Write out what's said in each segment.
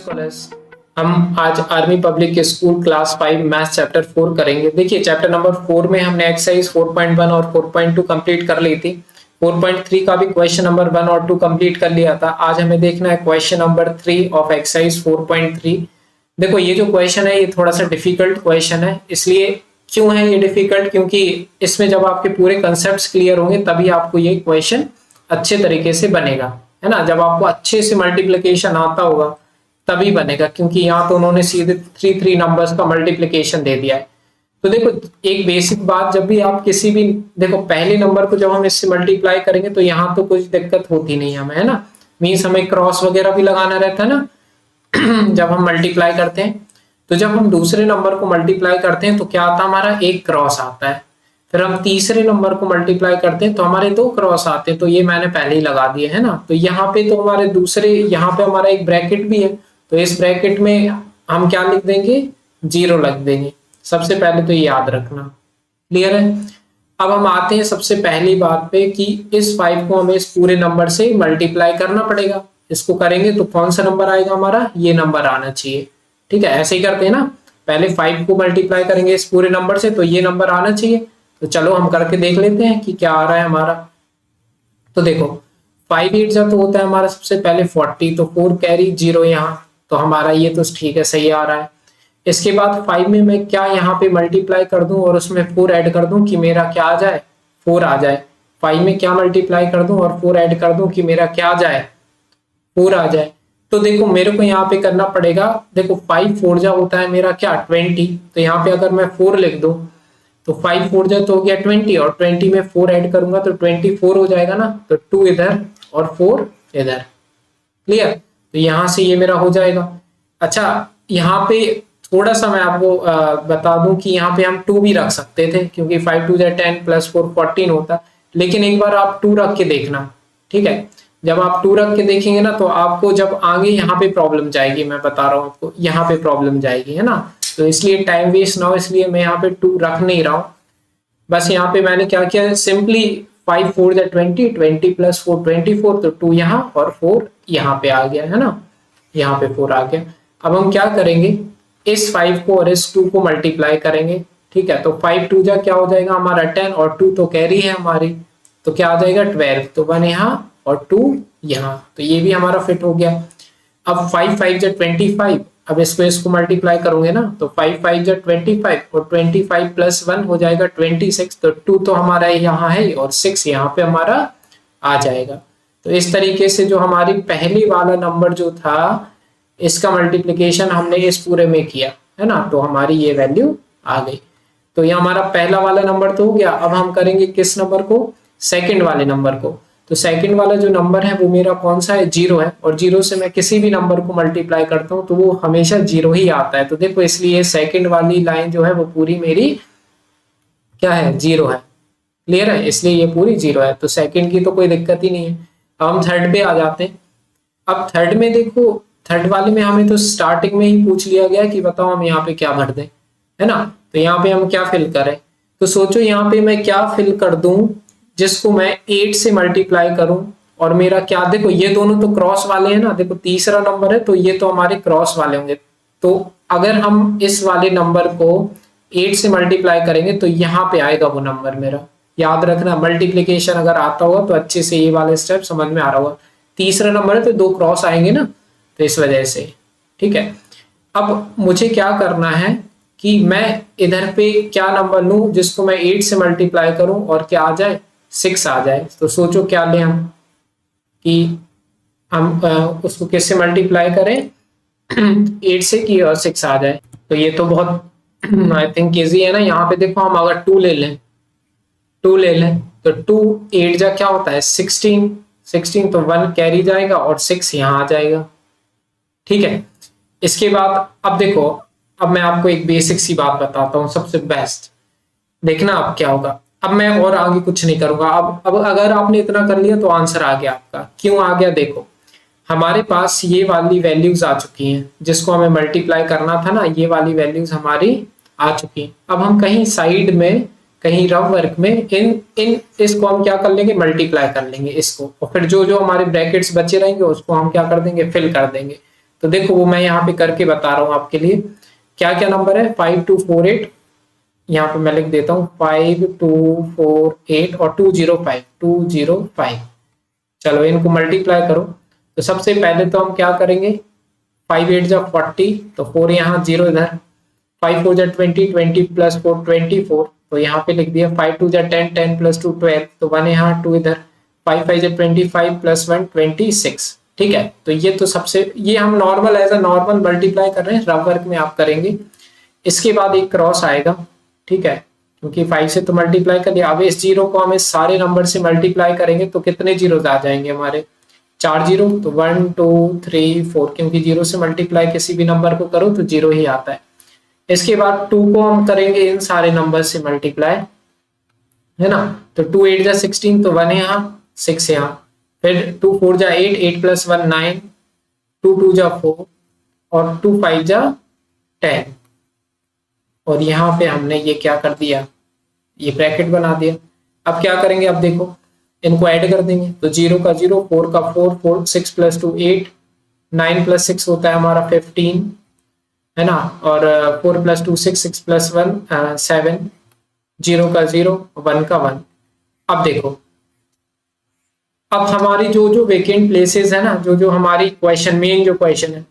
Scholars, हम आज army public school class 5 math chapter 4 करेंगे। देखिए चैप्टर नंबर 4 में हमने एक्सरसाइज 4.1 और 4.2 कंप्लीट कर ली थी। 4.3 का भी क्वेश्चन नंबर 1 और 2 कंप्लीट कर लिया था। आज हमें देखना है क्वेश्चन नंबर 3 ऑफ एक्सरसाइज 4.3। देखो ये जो क्वेश्चन है ये थोड़ा सा डिफिकल्ट क्वेश्चन है। इसलिए क्यों है ये डिफिकल्ट, क्योंकि इसमें जब आपके पूरे कंसेप्ट क्लियर होंगे तभी आपको ये क्वेश्चन अच्छे तरीके से बनेगा, है ना। जब आपको अच्छे से मल्टीप्लिकेशन आता होगा तभी बनेगा, क्योंकि यहाँ तो उन्होंने सीधे 3 नंबर्स का मल्टीप्लिकेशन दे दिया है। तो देखो एक बेसिक बात, जब भी आप किसी भी, देखो पहले नंबर को जब हम इससे मल्टीप्लाई करेंगे तो यहाँ तो कुछ दिक्कत होती नहीं हमें, है ना। मीन्स हमें क्रॉस वगैरह भी लगाना रहता है ना जब हम मल्टीप्लाई करते हैं। तो जब हम दूसरे नंबर को मल्टीप्लाई करते हैं तो क्या आता है, हमारा एक क्रॉस आता है। फिर हम तीसरे नंबर को मल्टीप्लाई करते हैं तो हमारे 2 क्रॉस आते हैं। तो ये मैंने पहले ही लगा दिए, है ना। तो यहाँ पे तो हमारे दूसरे, यहाँ पे हमारा एक ब्रैकेट भी है, तो इस ब्रैकेट में हम क्या लिख देंगे, 0 लिख देंगे। सबसे पहले तो ये याद रखना, क्लियर है। अब हम आते हैं सबसे पहली बात पे कि इस 5 को हमें इस पूरे नंबर से मल्टीप्लाई करना पड़ेगा। इसको करेंगे तो कौन सा नंबर आएगा, हमारा ये नंबर आना चाहिए। ठीक है, ऐसे ही करते हैं ना, पहले 5 को मल्टीप्लाई करेंगे इस पूरे नंबर से तो ये नंबर आना चाहिए। तो चलो हम करके देख लेते हैं कि क्या आ रहा है हमारा। तो देखो 5 8 जा तो होता है हमारा सबसे पहले 40, तो 4 कैरी 0 यहाँ, तो हमारा ये तो ठीक है, सही आ रहा है। इसके बाद 5 में मैं क्या यहाँ पे मल्टीप्लाई कर दूं और उसमें 4 ऐड कर दूं कि मेरा क्या आ जाए, 4 आ जाए। 5 में क्या मल्टीप्लाई कर दूं और 4 ऐड कर दूं कि मेरा क्या आ जाए, 4 आ जाए। तो देखो मेरे को यहाँ पे करना पड़ेगा, देखो 5 4 जा होता है मेरा क्या 20, तो यहाँ पे अगर मैं 4 लिख दूं तो 5 4 जा तो हो गया 20, और 20 में 4 ऐड करूंगा तो 24 हो जाएगा ना। तो 2 इधर और 4 इधर, क्लियर। तो यहाँ से ये मेरा हो जाएगा। अच्छा यहाँ पे थोड़ा सा मैं आपको बता दूं कि यहाँ पे हम 2 भी रख सकते थे, क्योंकि 5 2 जा 10 प्लस 4 14 होता। लेकिन एक बार आप 2 रख के देखना, ठीक है। जब आप 2 रख के देखेंगे ना तो आपको जब आगे यहाँ पे प्रॉब्लम जाएगी, मैं बता रहा हूँ आपको, यहाँ पे प्रॉब्लम जाएगी, है ना। तो इसलिए टाइम वेस्ट ना हो, इसलिए मैं यहाँ पे 2 रख नहीं रहा हूँ। बस यहाँ पे मैंने क्या किया, सिंपली 5 4 जा 20, 20 प्लस 4 24, तो 2 यहाँ और 4 यहाँ पे आ गया, है ना। यहाँ पे 4 आ गया। अब हम क्या करेंगे, इस 5 को और इस 2 को मल्टीप्लाई करेंगे, ठीक है। तो 5 2 जा क्या हो जाएगा हमारा 10, और 2 तो कैरी है हमारी, तो क्या आ जाएगा 12, तो 1 यहाँ और 2 यहाँ, तो ये भी हमारा फिट हो गया। अब 5 5 जा 25, अब इसको मल्टीप्लाई करोगे ना तो 5 5 जा 25, और 25 प्लस 1 हो जाएगा 26, तो 2 तो हमारा यहाँ है और 6 यहाँ पे हमारा आ जाएगा। तो इस तरीके से जो हमारी पहली वाला नंबर जो था इसका मल्टीप्लिकेशन हमने इस पूरे में किया, है ना, तो हमारी ये वैल्यू आ गई। तो ये हमारा पहला वाला नंबर तो हो गया। अब हम करेंगे किस नंबर को, सेकंड वाले नंबर को। तो सेकंड वाला जो नंबर है वो मेरा कौन सा है, 0 है, और 0 से मैं किसी भी नंबर को मल्टीप्लाई करता हूँ तो वो हमेशा 0 ही आता है। तो देखो इसलिए सेकंड वाली लाइन जो है वो पूरी मेरी क्या है, 0 है, क्लियर है, इसलिए ये पूरी 0 है। तो सेकंड की तो कोई दिक्कत ही नहीं है। अब हम थर्ड पे आ जाते हैं। अब थर्ड में देखो, थर्ड वाले में हमें तो स्टार्टिंग में ही पूछ लिया गया कि बताओ हम यहाँ पे क्या भर दें, है ना। तो यहाँ पे हम क्या फिल करें, तो सोचो यहाँ पे मैं क्या फिल कर दूं जिसको मैं 8 से मल्टीप्लाई करूं, और मेरा क्या, देखो ये दोनों तो क्रॉस वाले हैं ना, देखो तीसरा नंबर है तो ये तो हमारे क्रॉस वाले होंगे। तो अगर हम इस वाले नंबर को 8 से मल्टीप्लाई करेंगे तो यहाँ पे आएगा वो नंबर मेरा। याद रखना, मल्टीप्लीकेशन अगर आता होगा तो अच्छे से ये वाले स्टेप समझ में आ रहा होगा। तीसरा नंबर है तो 2 क्रॉस आएंगे ना, तो इस वजह से, ठीक है। अब मुझे क्या करना है कि मैं इधर पे क्या नंबर लूं जिसको मैं 8 से मल्टीप्लाई करूं और क्या आ जाए, 6 आ जाए। तो सोचो क्या लें हम, कि हम उसको किससे मल्टीप्लाई करें 8 से की और 6 आ जाए। तो ये तो बहुत आई थिंक इजी है ना। यहाँ पे देखो हम अगर 2 ले लें, 2 ले लें तो 2 8 जा क्या होता है 16, 16 तो 1 कैरी जाएगा और 6 यहाँ आ जाएगा, ठीक है। इसके बाद अब देखो, अब मैं आपको एक बेसिक सी बात बताता हूँ, सबसे बेस्ट, देखना अब क्या होगा। अब मैं और आगे कुछ नहीं करूंगा। अब अगर आपने इतना कर लिया तो आंसर आ गया आपका। क्यों आ गया, देखो हमारे पास ये वाली वैल्यूज आ चुकी हैं जिसको हमें मल्टीप्लाई करना था ना, ये वाली वैल्यूज हमारी आ चुकी हैं। अब हम कहीं साइड में, कहीं रफ वर्क में इन इसको हम क्या कर लेंगे, मल्टीप्लाई कर लेंगे इसको, और फिर जो जो हमारे ब्रैकेट्स बचे रहेंगे उसको हम क्या कर देंगे, फिल कर देंगे। तो देखो वो मैं यहाँ पे करके बता रहा हूँ आपके लिए। क्या क्या नंबर है, 5248, यहाँ पे मैं लिख देता हूँ 5248 और 205। चलो इनको मल्टीप्लाई करो। तो सबसे पहले तो हम क्या करेंगे, 5 8 जा 40, तो 4 यहाँ 0 इधर, 5 4 जा 20, 20 प्लस 4 24, तो यहाँ पे लिख दिया 5 2 जा 10, 10 प्लस 2 12, तो 1 यहाँ 2 इधर, 5 5 जा 25 प्लस 1 26। ठीक है, तो ये तो सबसे, ये हम normal as a normal multiply कर रहे हैं, रफ वर्क में आप करेंगे। इसके बाद एक क्रॉस आएगा, ठीक है, क्योंकि 5 से तो मल्टीप्लाई कर दिया। अब इस जीरो को हम इस सारे नंबर से मल्टीप्लाई करेंगे तो कितने जीरो आ जाएंगे हमारे, 4 जीरो, तो 1 2 3 4, क्योंकि जीरो से मल्टीप्लाई किसी भी नंबर को करो तो जीरो ही आता है। इसके बाद 2 को हम करेंगे इन सारे नंबर से मल्टीप्लाई, है ना, तो 2 8 जा 16, तो 1 यहाँ 6 यहाँ, फिर 2 4 जा 8, 8 प्लस 1 9, 2 2 जा 4 और 2 5 जा 10, और यहाँ पे हमने ये क्या कर दिया, ये ब्रैकेट बना दिया। अब क्या करेंगे, अब देखो इनको ऐड कर देंगे, तो 0 का 0, 4 का 4, 4 6 प्लस 2 8, 9 प्लस 6 होता है हमारा 15, है ना, और 4 प्लस 2 6, 6 प्लस 1 7, 0 का 0, 1 का 1। अब देखो, अब हमारी जो जो वेकेंट प्लेसेस है ना, जो जो हमारी क्वेश्चन, मेन जो क्वेश्चन है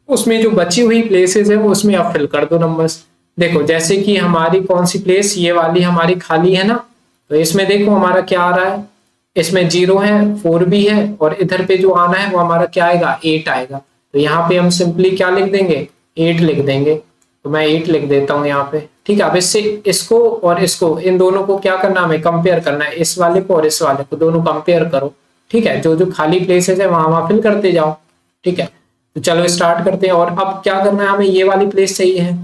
उसमें जो बची हुई प्लेसेस है उसमें आप फिल कर दो नंबर्स। देखो जैसे कि हमारी कौन सी प्लेस, ये वाली हमारी खाली है ना, तो इसमें देखो हमारा क्या आ रहा है, इसमें 0 है, 4 भी है, और इधर पे जो आना है वो हमारा क्या आएगा, 8 आएगा। तो यहाँ पे हम सिंपली क्या लिख देंगे, 8 लिख देंगे। तो मैं 8 लिख देता हूँ यहाँ पे, ठीक है। अब इससे इसको और इसको, इन दोनों को क्या करना, हमें कंपेयर करना है, इस वाले को और इस वाले को, दोनों कंपेयर करो, ठीक है। जो जो खाली प्लेसेस है वहां फिल करते जाओ, ठीक है। तो चलो स्टार्ट करते हैं। और अब क्या करना है, हमें ये वाली प्लेस चाहिए है,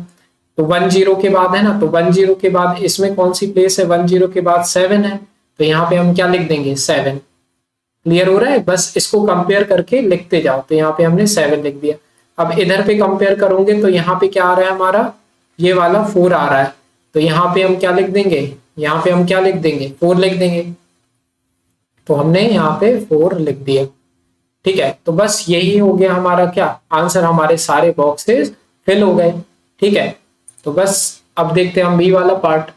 तो 1 0 के बाद है ना, तो 1 0 के बाद इसमें कौन सी प्लेस है, 1 0 के बाद 7 है, तो यहाँ पे हम क्या लिख देंगे, 7। क्लियर हो रहा है, बस इसको कंपेयर करके लिखते जाओ। तो यहाँ पे हमने 7 लिख दिया। अब इधर पे कंपेयर करोगे तो यहाँ पे क्या आ रहा है हमारा, ये वाला 4 आ रहा है, तो यहाँ पे हम क्या लिख देंगे, यहाँ पे हम क्या लिख देंगे, 4 लिख देंगे। तो हमने यहाँ पे 4 लिख दिया, ठीक है। तो बस यही हो गया हमारा क्या आंसर, हमारे सारे बॉक्सेस फिल हो गए, ठीक है। तो बस अब देखते हैं हम बी वाला पार्ट।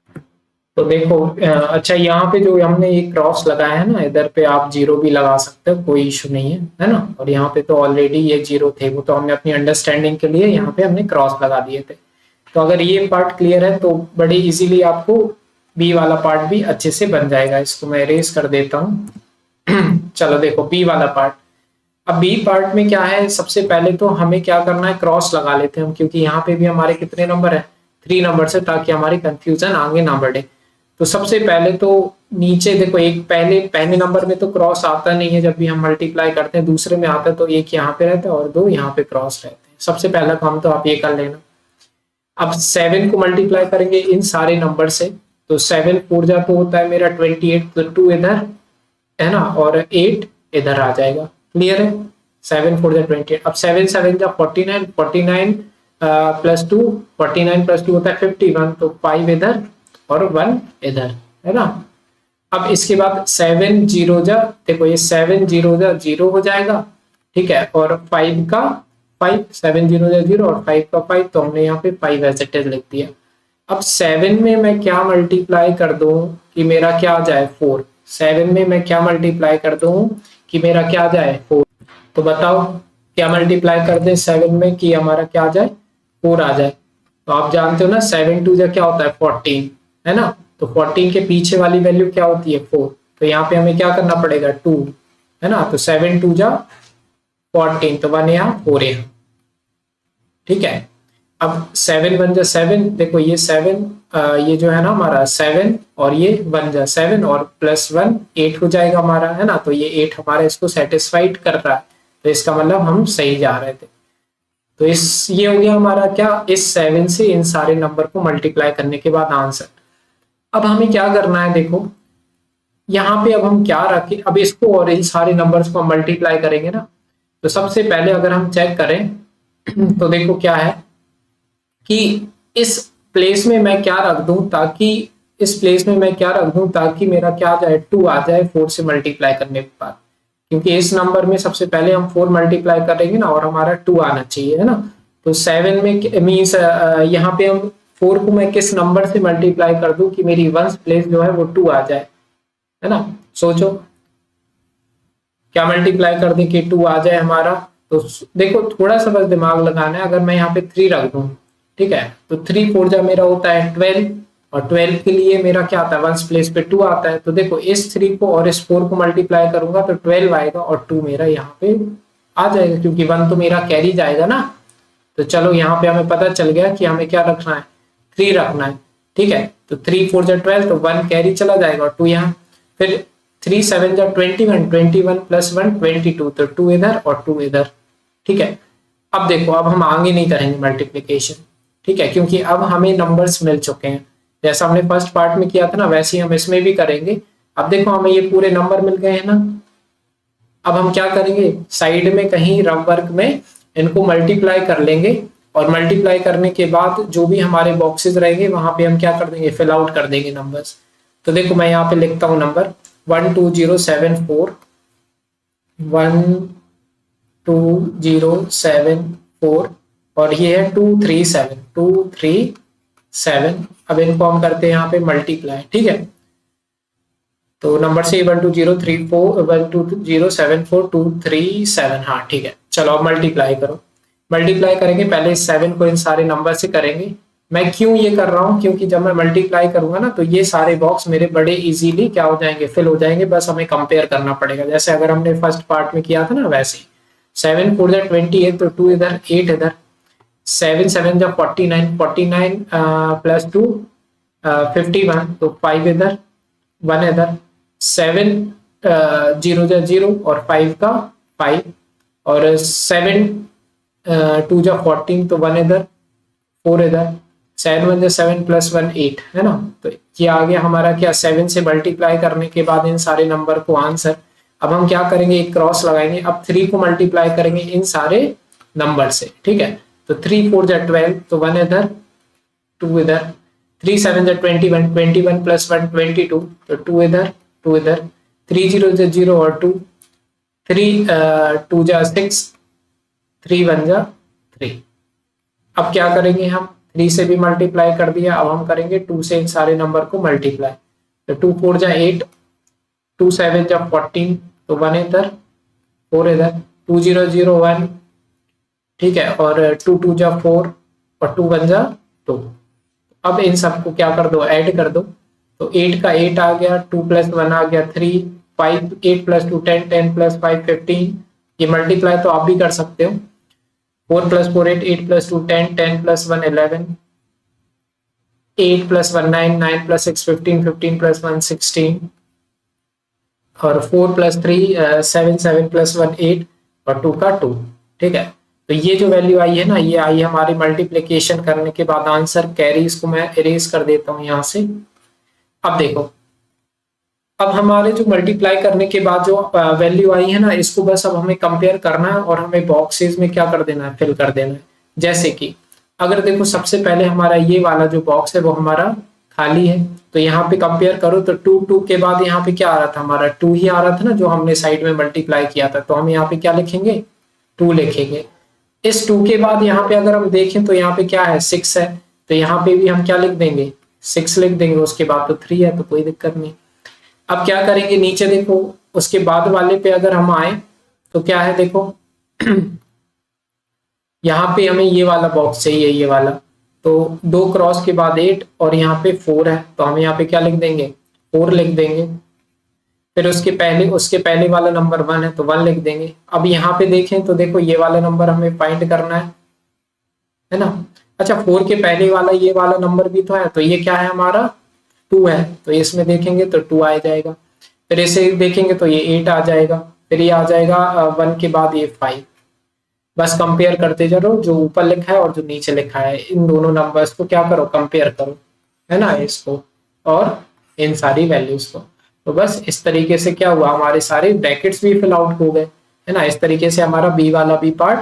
तो देखो अच्छा, यहाँ पे जो हमने ये क्रॉस लगाया है ना, इधर पे आप 0 भी लगा सकते हो, कोई इशू नहीं है ना। और यहाँ पे तो ऑलरेडी ये 0 थे, वो तो हमने अपनी अंडरस्टैंडिंग के लिए यहाँ पे हमने क्रॉस लगा दिए थे। तो अगर ये पार्ट क्लियर है तो बड़ी इजीली आपको बी वाला पार्ट भी अच्छे से बन जाएगा। इसको मैं इरेज कर देता हूँ। चलो देखो बी वाला पार्ट। अब बी पार्ट में क्या है, सबसे पहले तो हमें क्या करना है, क्रॉस लगा लेते हैं हम, क्योंकि यहाँ पे भी हमारे कितने नंबर है, 3 नंबर से, ताकि हमारी कंफ्यूजन आगे ना बढ़े। तो सबसे पहले तो नीचे देखो, एक पहले नंबर में तो क्रॉस आता नहीं है, जब भी हम मल्टीप्लाई करते हैं। दूसरे में आता है तो एक यहाँ पे रहता है और 2 यहाँ पे क्रॉस रहते हैं। सबसे पहला काम तो आप ये कर लेना। अब 7 को मल्टीप्लाई करेंगे इन सारे नंबर से, तो 7 4 जा तो होता है मेरा 28, तो 2 इधर है ना, और 8 इधर आ जाएगा। क्लियर है, 7 4 जा 28। अब 7 7 जा 49, 49 प्लस 2, 49 प्लस 2 होता है 51, तो 5 इधर और 1 इधर, है ना। अब इसके बाद 7 0 जा, देखो ये 7 0 जा 0 हो जाएगा, ठीक है, और 5 का 5, 7 0 जा 0 और 5 का 5, तो हमने यहाँ पे 5 एज इट इज लिख दिया। अब 7 में मैं क्या मल्टीप्लाई कर दूं कि मेरा क्या आ जाए, 4। 7 में मैं क्या मल्टीप्लाई कर दूं कि मेरा क्या आ जाए, 4। तो बताओ क्या मल्टीप्लाई कर दे 7 में कि हमारा क्या आ जाए, 4 आ जाए। तो आप जानते हो ना 7 2 जा क्या होता है 14, है ना। तो 14 के पीछे वाली वैल्यू क्या होती है, 4। तो यहाँ पे हमें क्या करना पड़ेगा, 2, है ना। तो 7 2 जा 14, तो 1 यहाँ 4 यहाँ, ठीक है। अब 7 1 जा 7, देखो ये 7 ये जो है ना हमारा 7 और ये 1 जा 7 और प्लस 1 8 हो जाएगा हमारा, है ना। तो ये 8 हमारा इसको सेटिस्फाइड कर रहा है, तो इसका मतलब हम सही जा रहे थे। तो ये हो गया हमारा क्या, इस 7 से इन सारे नंबर को मल्टीप्लाई करने के बाद आंसर। अब हमें क्या करना है, देखो यहाँ पे अब हम क्या रखें, अब इसको और इन सारे नंबर्स को मल्टीप्लाई करेंगे ना। तो सबसे पहले अगर हम चेक करें तो देखो क्या है कि इस प्लेस में मैं क्या रख दूं, ताकि इस प्लेस में मैं क्या रख दूं ताकि मेरा क्या आ जाए, 2 आ जाए 4 से मल्टीप्लाई करने के बाद। क्योंकि इस नंबर में सबसे पहले हम 4 मल्टीप्लाई करेंगे ना, और हमारा 2 आना चाहिए, है ना। तो 7 में मीन्स यहाँ पे हम 4 को मैं किस नंबर से मल्टीप्लाई कर दूं कि मेरी वंस प्लेस जो है वो 2 आ जाए, है ना। सोचो क्या मल्टीप्लाई कर दें कि 2 आ जाए हमारा। तो देखो थोड़ा सा बस दिमाग लगाना है। अगर मैं यहाँ पे 3 रख दूं, ठीक है, तो 3 4 जा मेरा होता है 12, और 12 के लिए मेरा क्या आता है, वंस प्लेस पे 2 आता है। तो देखो इस 3 को और इस 4 को मल्टीप्लाई करूंगा तो 12 आएगा, और 2 मेरा यहाँ पे आ जाएगा, क्योंकि 1 तो मेरा कैरी जाएगा ना। तो चलो यहाँ पे हमें पता चल गया कि हमें क्या रखना है, 3 रखना है, ठीक है। तो 3 4 जा 12, तो 1 कैरी चला जाएगा और 2 यहाँ। फिर 3 7 जा 21, 21 प्लस 1 22, तो 2 इधर और 2 इधर, ठीक है। अब देखो अब हम आगे नहीं करेंगे मल्टीप्लिकेशन, ठीक है, क्योंकि अब हमें नंबर्स मिल चुके हैं। जैसा हमने फर्स्ट पार्ट में किया था ना, वैसे ही हम इसमें भी करेंगे। अब देखो हमें ये पूरे नंबर मिल गए हैं ना। अब हम क्या करेंगे, साइड में कहीं रफ वर्क में इनको मल्टीप्लाई कर लेंगे, और मल्टीप्लाई करने के बाद जो भी हमारे बॉक्सेस रहेंगे वहां पे हम क्या कर देंगे, फिल आउट कर देंगे नंबर्स। तो देखो मैं यहाँ पे लिखता हूँ नंबर 12074, 12074, और ये है 237। अब इनको हम करते हैं यहाँ पे मल्टीप्लाई, ठीक है। तो नंबर से 12034 हाँ ठीक है। चलो अब मल्टीप्लाई करो। मल्टीप्लाई करेंगे पहले 7 को इन सारे नंबर से करेंगे। मैं क्यों ये कर रहा हूँ, क्योंकि जब मैं मल्टीप्लाई करूंगा ना तो ये सारे बॉक्स मेरे बड़े इजीली क्या हो जाएंगे, फिल हो जाएंगे। बस हमें कंपेयर करना पड़ेगा, जैसे अगर हमने फर्स्ट पार्ट में किया था ना वैसे ही। 7 4 जा 28, तो 2 इधर 8 इधर, 7 7 जा 49, 49 प्लस 2 51, तो 5 इधर 1 इधर, 7 0 जा 0 और 5 का 5, और 7 2 जा 14, तो 1 इधर 4 इधर, 7 1 जा 7 प्लस 1 8, है ना। तो ये आ गया हमारा क्या, 7 से मल्टीप्लाई करने के बाद इन सारे नंबर को आंसर। अब हम क्या करेंगे, एक क्रॉस लगाएंगे। अब 3 को मल्टीप्लाई करेंगे इन सारे नंबर से, ठीक है। तो 3 4 जा 12, तो 1 इधर 2 इधर, 3 7 जा 21, 21 प्लस 1 22, तो 2 इधर 2 इधर, 3 0 जा 0 और 2, 3 2 जा 6, 3 1 जा 3। अब क्या करेंगे हम, 3 से भी मल्टीप्लाई कर दिया। अब हम करेंगे 2 से इन सारे नंबर को मल्टीप्लाई। तो 2 4 जा 8, 2 7 जा 14, तो 1 इधर 4 इधर, 2 0 0 1, ठीक है, और 2 2 जा 4 और 2 1 जा 2। अब इन सबको क्या कर दो, ऐड कर दो। तो 8 का 8 आ गया, 2 प्लस 1 आ गया 3, 5 8 प्लस 2 10, 10 प्लस 5 15। ये मल्टीप्लाई तो आप भी कर सकते हो। 4 plus 4 8, 8 plus 2 10, 10 plus 1 11, 8 plus 1 9, 9 plus 6 15, 15 plus 1 16, और 4 प्लस 3 7, 7 प्लस 1 8, और 2 का 2, ठीक है। तो ये जो वैल्यू आई है ना, ये आई हमारी मल्टीप्लिकेशन करने के बाद आंसर कैरी। इसको मैं इरेज कर देता हूं यहाँ से। अब देखो, अब हमारे जो मल्टीप्लाई करने के बाद जो वैल्यू आई है ना, इसको बस अब हमें कंपेयर करना है, और हमें बॉक्सेस में क्या कर देना है, फिल कर देना है। जैसे कि अगर देखो सबसे पहले हमारा ये वाला जो बॉक्स है वो हमारा खाली है, तो यहाँ पे कंपेयर करो तो 2 2 के बाद यहाँ पे क्या आ रहा था, हमारा 2 ही आ रहा था ना, जो हमने साइड में मल्टीप्लाई किया था। तो हम यहाँ पे क्या लिखेंगे, 2 लिखेंगे। इस 2 के बाद यहाँ पे अगर हम देखें तो यहाँ पे क्या है, 6 है, तो यहाँ पे भी हम क्या लिख देंगे, 6 लिख देंगे। उसके बाद तो 3 है, तो कोई दिक्कत नहीं। अब क्या करेंगे, नीचे देखो उसके बाद वाले पे अगर हम आए तो क्या है, देखो यहाँ पे हमें ये वाला बॉक्स चाहिए, ये वाला। तो 2 क्रॉस के बाद 8, और यहाँ पे 4 है, तो हम यहाँ पे क्या लिख देंगे, 4 लिख देंगे। फिर उसके पहले वाला नंबर 1 है, तो 1 लिख देंगे। अब यहाँ पे देखें तो देखो ये वाला नंबर हमें फाइंड करना है ना। अच्छा, 4 के पहले वाला ये वाला नंबर भी तो है, तो ये क्या है हमारा, 2 है, तो इसमें देखेंगे तो 2 आ जाएगा। फिर इसे देखेंगे तो ये 8 आ जाएगा। फिर ये आ जाएगा 1 के बाद ये 5। बस कंपेयर करते चलो, जो ऊपर लिखा है और जो नीचे लिखा है, इन दोनों नंबर्स को क्या करो, कंपेयर करो, है ना, इसको और इन सारी वैल्यूज को। तो बस इस तरीके से क्या हुआ, हमारे सारे ब्रैकेट्स भी फिल आउट हो गए, है ना। इस तरीके से हमारा बी वाला भी पार्ट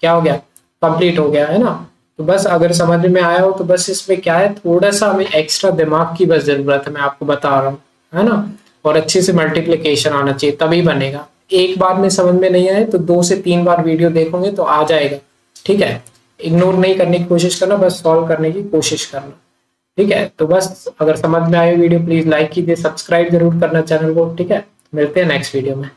क्या हो गया, कंप्लीट हो गया, है ना। तो बस अगर समझ में आया हो तो बस इसमें क्या है, थोड़ा सा हमें एक्स्ट्रा दिमाग की बस जरूरत है, मैं आपको बता रहा हूँ, है ना। और अच्छे से मल्टीप्लिकेशन आना चाहिए, तभी बनेगा। एक बार में समझ में नहीं आए तो 2 से 3 बार वीडियो देखोगे तो आ जाएगा। ठीक है, इग्नोर नहीं करने की कोशिश करना, बस सॉल्व करने की कोशिश करना। ठीक है, तो बस अगर समझ में आए वीडियो प्लीज लाइक कीजिए, सब्सक्राइब जरूर करना चैनल को। ठीक है, मिलते हैं नेक्स्ट वीडियो में।